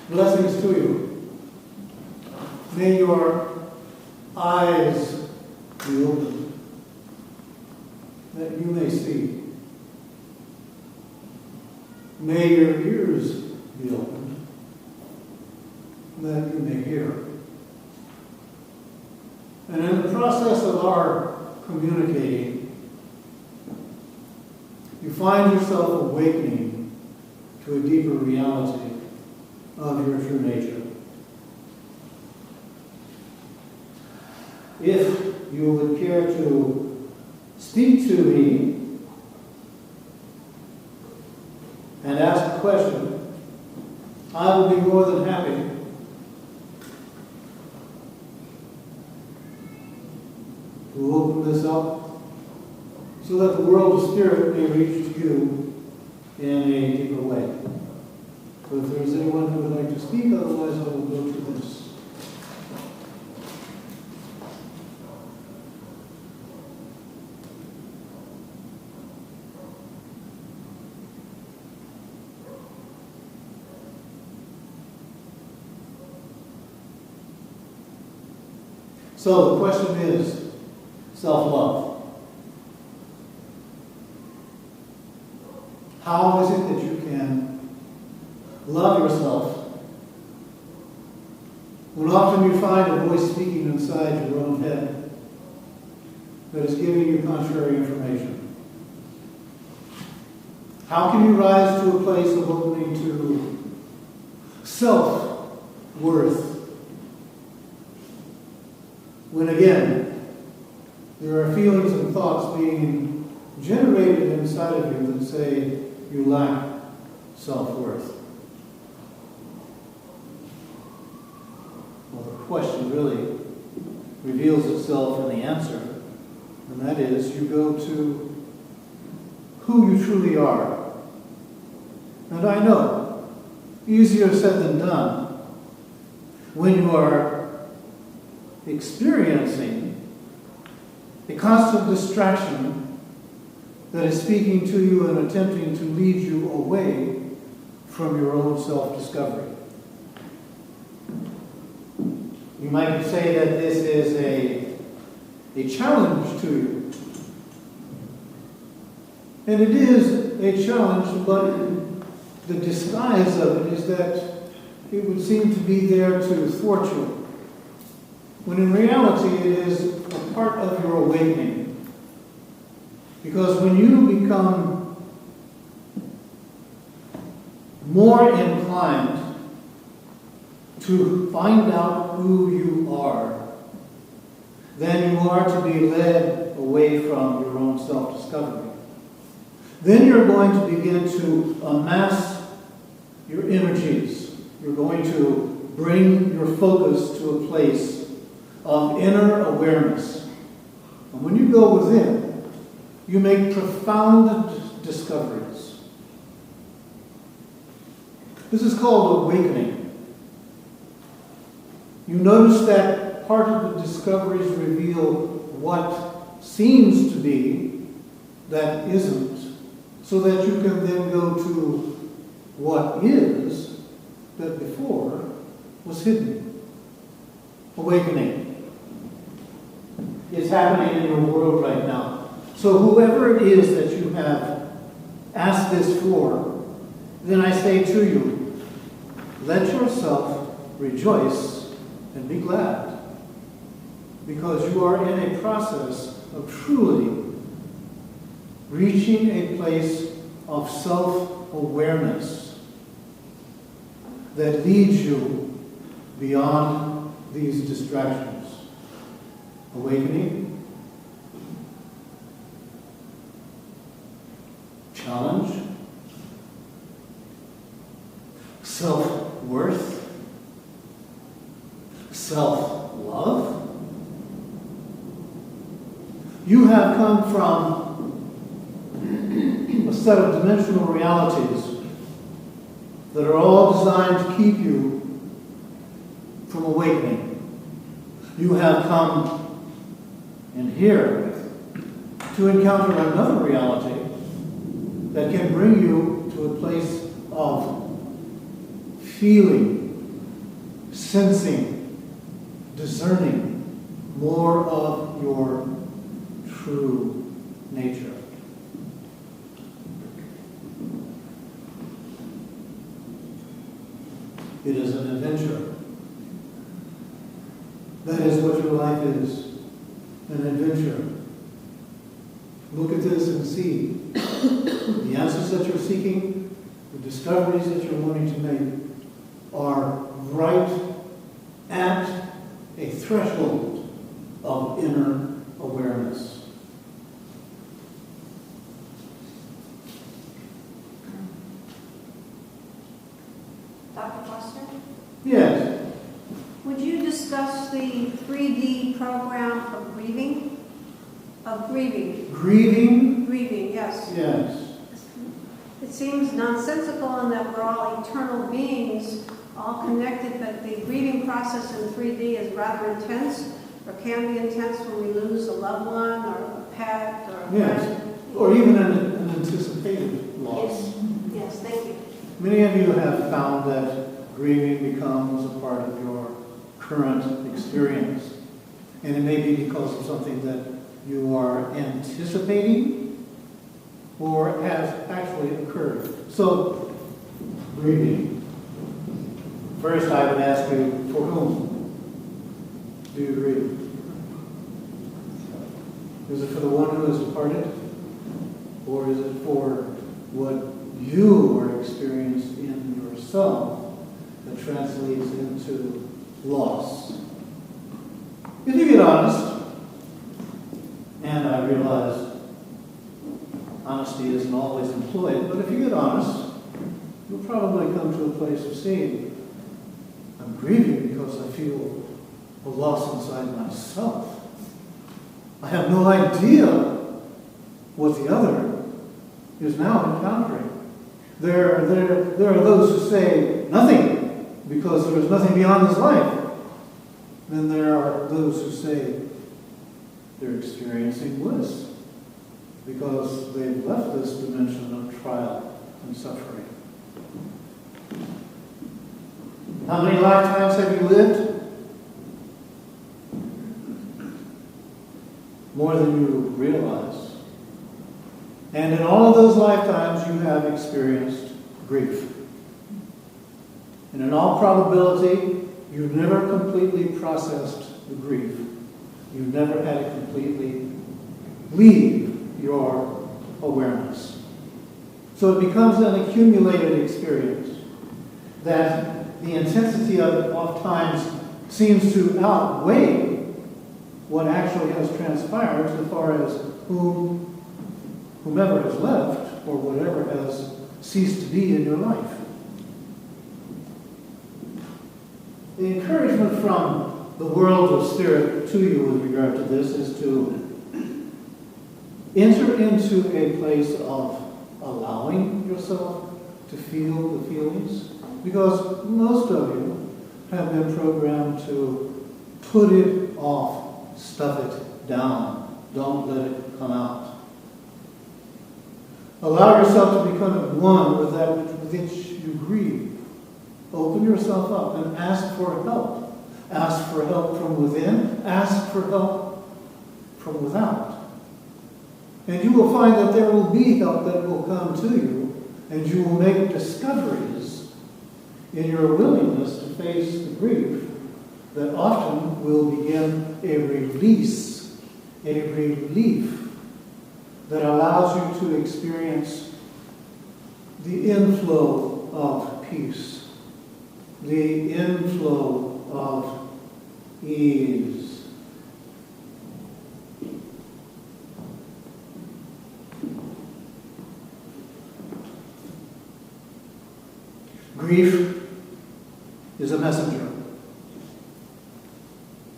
Blessings to you. May your eyes be opened, that you may see. May your ears be opened, that you may hear. And in the process of our communicating, you find yourself awakening to a deeper reality of your true nature. If you would care to speak to me and ask a question, I will be more than happy to open this up so that the world of spirit may reach you in a deeper way. So if there's anyone who would like to speak, otherwise I will go to this. So the question is self-love. How is it that you can love yourself when often you find a voice speaking inside your own head that is giving you contrary information? How can you rise to a place of opening to self-worth when again there are feelings and thoughts being generated inside of you that say you lack self-worth? Well, the question really reveals itself in the answer, and that is you go to who you truly are. And I know, easier said than done, when you are experiencing a constant distraction that is speaking to you and attempting to lead you away from your own self-discovery. You might say that this is a challenge to you. And it is a challenge, but the disguise of it is that it would seem to be there to thwart you, when in reality it is a part of your awakening. Because when you become more inclined to find out who you are, then you are to be led away from your own self-discovery. Then you're going to begin to amass your energies. You're going to bring your focus to a place of inner awareness. And when you go within, you make profound discoveries. This is called awakening. You notice that part of the discoveries reveal what seems to be that isn't, so that you can then go to what is that before was hidden. Awakening is happening in your world right now. So whoever it is that you have asked this for, then I say to you, let yourself rejoice and be glad, because you are in a process of truly reaching a place of self-awareness that leads you beyond these distractions. Awakening, challenge, self-worth, self-love. You have come from a set of dimensional realities that are all designed to keep you from awakening. You have come in here to encounter another reality that can bring you to a place of feeling sensing, discerning more of your true nature. It is an adventure. That is what your life is, an adventure. Look at this and see the answers that you're seeking, the discoveries that you're wanting to make are right at a threshold of inner awareness. Dr. Foster? Yes. Would you discuss the 3D program of grieving? Grieving? Grieving, yes. Yes. It seems nonsensical in that we're all eternal beings, all connected, but the grieving process in 3D is rather intense, or can be intense when we lose a loved one, or a pet, or a friend. Or even an anticipated loss. Yes, thank you. Many of you have found that grieving becomes a part of your current experience. And it may be because of something that you are anticipating or has actually occurred. So, grieving. First, I would ask you, for whom do you grieve? Is it for the one who has departed? Or is it for what you are experiencing in yourself that translates into loss? If you get honest, and I realize honesty isn't always employed, but if you get honest, you'll probably come to a place of saying, I'm grieving because I feel a loss inside myself. I have no idea what the other is now encountering. There are those who say nothing because there is nothing beyond this life. Then there are those who say they're experiencing bliss because they've left this dimension of trial and suffering. How many lifetimes have you lived? More than you realize. And in all of those lifetimes, you have experienced grief. And in all probability, you've never completely processed the grief. You've never had it completely leave your awareness. So it becomes an accumulated experience that the intensity of it oftentimes seems to outweigh what actually has transpired as far as whomever has left or whatever has ceased to be in your life. The encouragement from the world of spirit to you with regard to this is to enter into a place of allowing yourself to feel the feelings, because most of you have been programmed to put it off, stuff it down, don't let it come out. Allow yourself to become at one with that with which you grieve. Open yourself up and ask for help. Ask for help from within. Ask for help from without. And you will find that there will be help that will come to you, and you will make discoveries in your willingness to face the grief that often will begin a release, a relief that allows you to experience the inflow of peace, the inflow of ease. Grief is a messenger,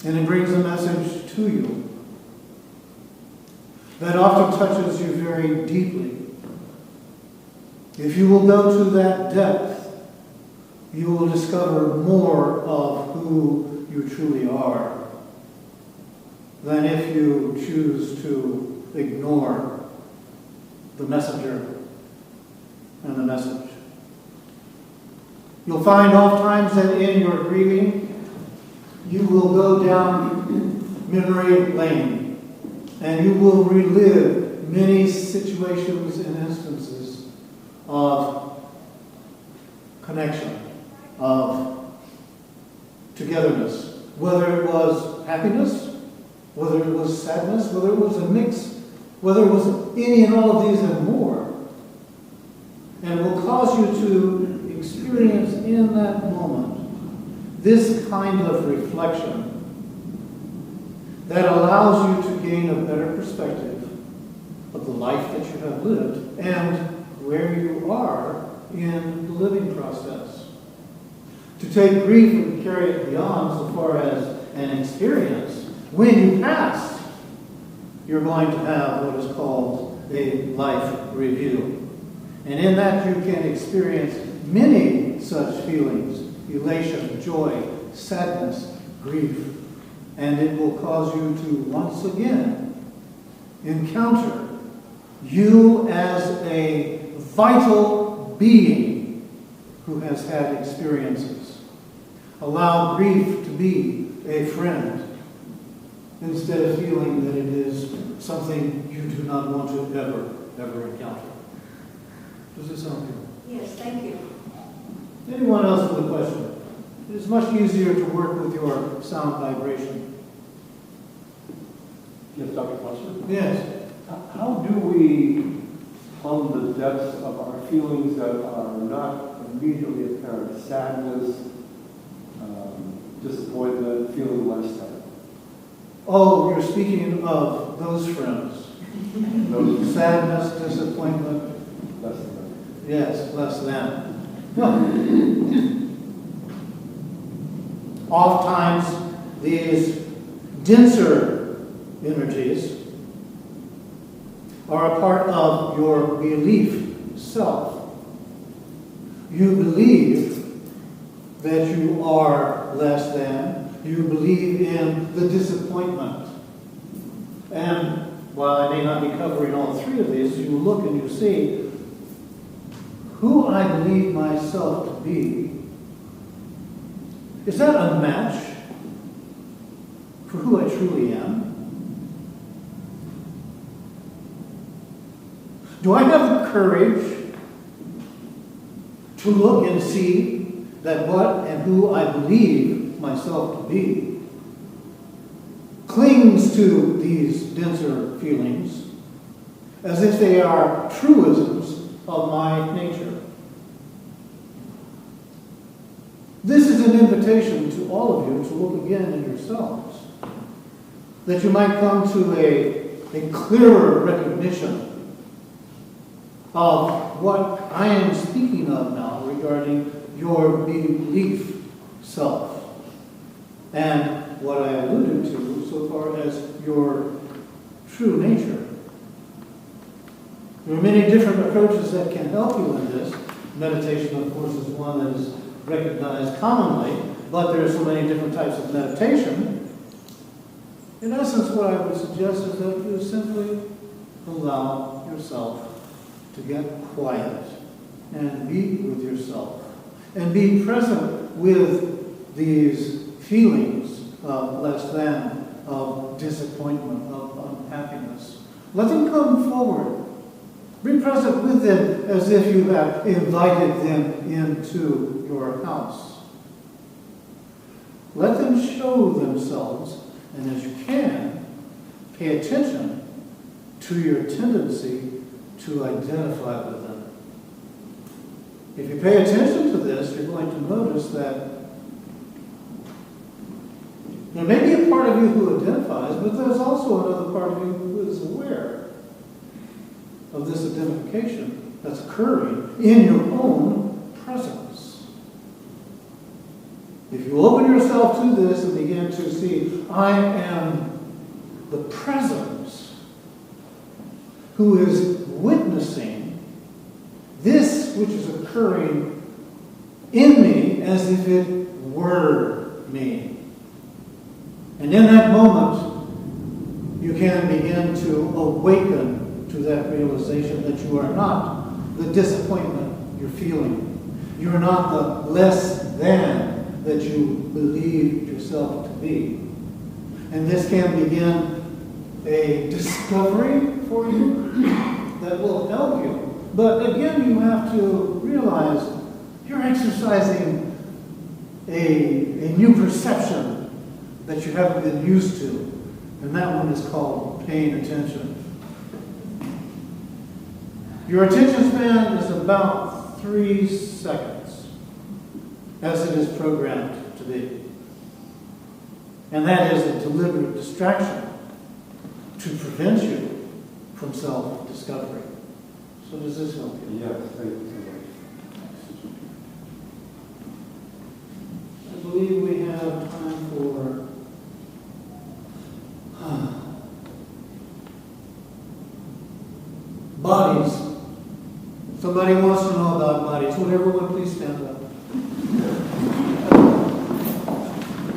and it brings a message to you that often touches you very deeply. If you will go to that depth, you will discover more of who you truly are than if you choose to ignore the messenger and the message. You'll find oftentimes that in your grieving, you will go down memory lane and you will relive many situations and instances of connection, of togetherness, whether it was happiness, whether it was sadness, whether it was a mix, whether it was any and all of these and more. And it will cause you to experience in that moment this kind of reflection that allows you to gain a better perspective of the life that you have lived and where you are in the living process. To take grief and carry it beyond so far as an experience, when you pass, you're going to have what is called a life review. And in that you can experience many such feelings: elation, joy, sadness, grief. And it will cause you to once again encounter you as a vital being who has had experiences. Allow grief to be a friend instead of feeling that it is something you do not want to ever encounter. Does this sound good? Yes, thank you. Anyone else with a question? It is much easier to work with your sound vibration. Yes, Dr. Foster? Yes. How do we plumb the depths of our feelings that are not immediately apparent? Sadness, disappointment, feeling less than. Oh, you're speaking of those friends. Those Sadness, disappointment. less than. Yes, less than. Well, oftentimes these denser energies are a part of your belief self. You believe that you are less than. You believe in the disappointment. And while I may not be covering all three of these, you look and you see who I believe myself to be. Is that a match for who I truly am? Do I have the courage to look and see that what and who I believe myself to be clings to these denser feelings as if they are truisms of my nature? This is an invitation to all of you to look again in yourselves, that you might come to a clearer recognition of what I am speaking of now regarding your belief self and what I alluded to so far as your true nature. There are many different approaches that can help you in this. Meditation, of course, is one that is recognized commonly, but there are so many different types of meditation. In essence, what I would suggest is that you simply allow yourself to get quiet and be with yourself and be present with these feelings of less than, of disappointment, of unhappiness. Let them come forward. Be present with them as if you have invited them into your house. Let them show themselves, and as you can, pay attention to your tendency to identify with them. If you pay attention to this, you're going to notice that there may be a part of you who identifies, but there's also another part of you who is aware of this identification that's occurring in your own presence. If you open yourself to this and begin to see, I am the presence who is witnessing this which is occurring in me as if it were me. And in that moment, you can begin to awaken to that realization that you are not the disappointment you're feeling. You are not the less than that you believe yourself to be. And this can begin a discovery for you that will help you. But again, you have to realize you're exercising a new perception that you haven't been used to. And that one is called paying attention. Your attention span is about 3 seconds, as it is programmed to be. And that is a deliberate distraction to prevent you from self-discovery. So does this help you? Yes, thank you so much. I believe we have time for bodies. Somebody wants to know about bodies. Would everyone please stand up?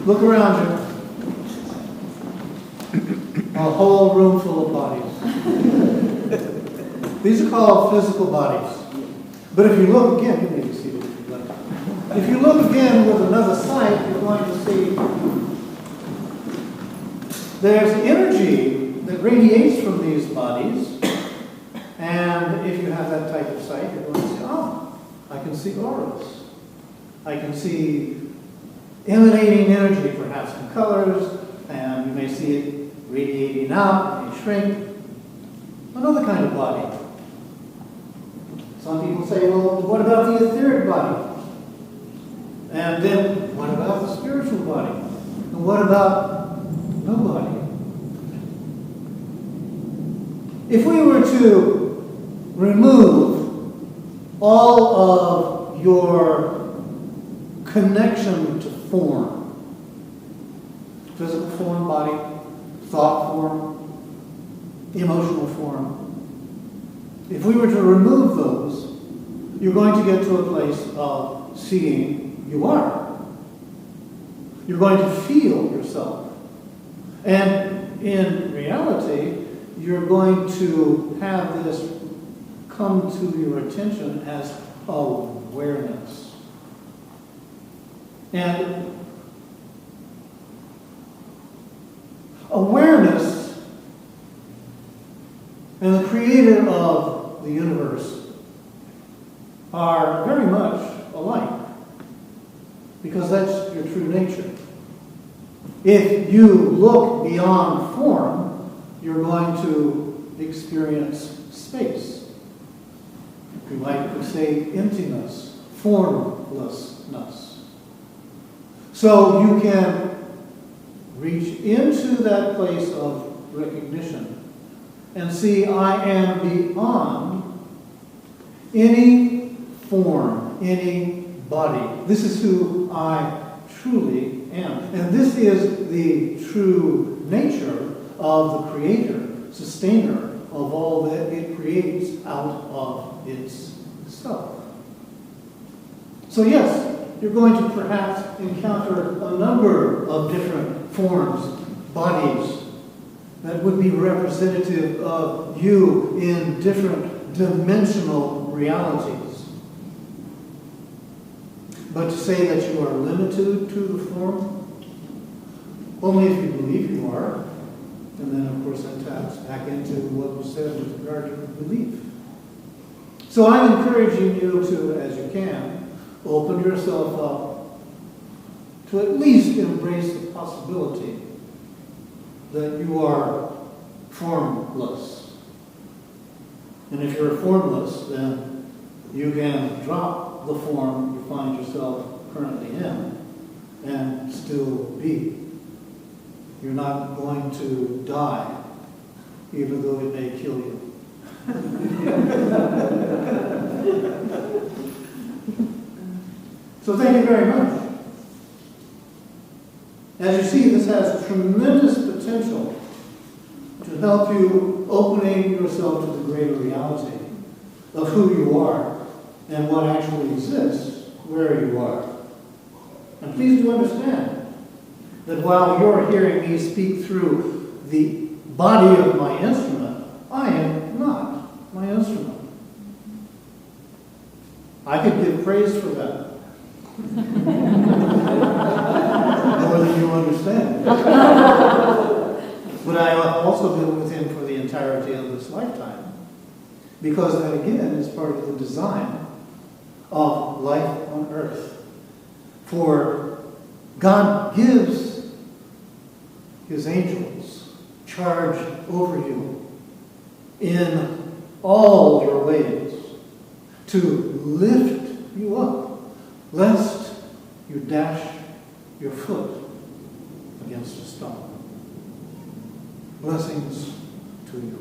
Look around you. A whole room full of bodies. These are called physical bodies. But if you look again, you may be seated if you'd like. If you look again with another sight, you're going to see there's energy that radiates from these bodies. And if you have that type of sight, you're going to say, oh, I can see auras. I can see emanating energy, perhaps in colors, and you may see it radiating out, it may shrink. Another kind of body. Some people say, well, what about the etheric body? And then, what about the spiritual body? And what about no body? If we were to remove all of your connection to form, physical form, body, thought form, emotional form, if we were to remove those, you're going to get to a place of seeing you are. You're going to feel yourself. And in reality, you're going to have this come to your attention as awareness. And awareness and the creator of the universe are very much alike, because that's your true nature. If you look beyond form, you're going to experience space. We might say emptiness, formlessness. So you can reach into that place of recognition and see I am beyond any form, any body. This is who I truly am. And this is the true nature of the Creator, sustainer of all that it creates out of itself. So yes, you're going to perhaps encounter a number of different forms, bodies, that would be representative of you in different dimensional realities. But to say that you are limited to the form, only if you believe you are. And then, of course, that taps back into what was said with regard to belief. So I'm encouraging you to, as you can, open yourself up to at least embrace the possibility that you are formless. And if you're formless, then you can drop the form you find yourself currently in and still be. You're not going to die, even though it may kill you. So thank you very much. As you see, this has tremendous potential to help you opening yourself to the greater reality of who you are and what actually exists where you are. And please do understand that while you're hearing me speak through the body of my instrument, I am not my instrument. I could give praise for that. this lifetime. Because that, again, is part of the design of life on earth. For God gives his angels charge over you in all your ways to lift you up, lest you dash your foot against a stone. Blessings to you.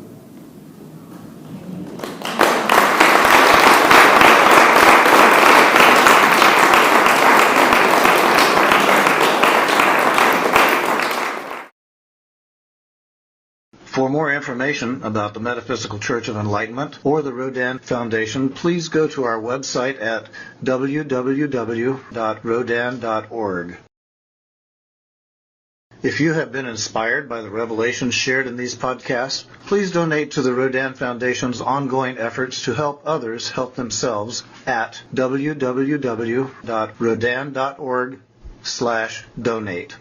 For more information about the Metaphysical Church of Enlightenment or the Rodin Foundation, please go to our website at www.rodin.org. If you have been inspired by the revelations shared in these podcasts, please donate to the Rodin Foundation's ongoing efforts to help others help themselves at www.rodin.org/donate.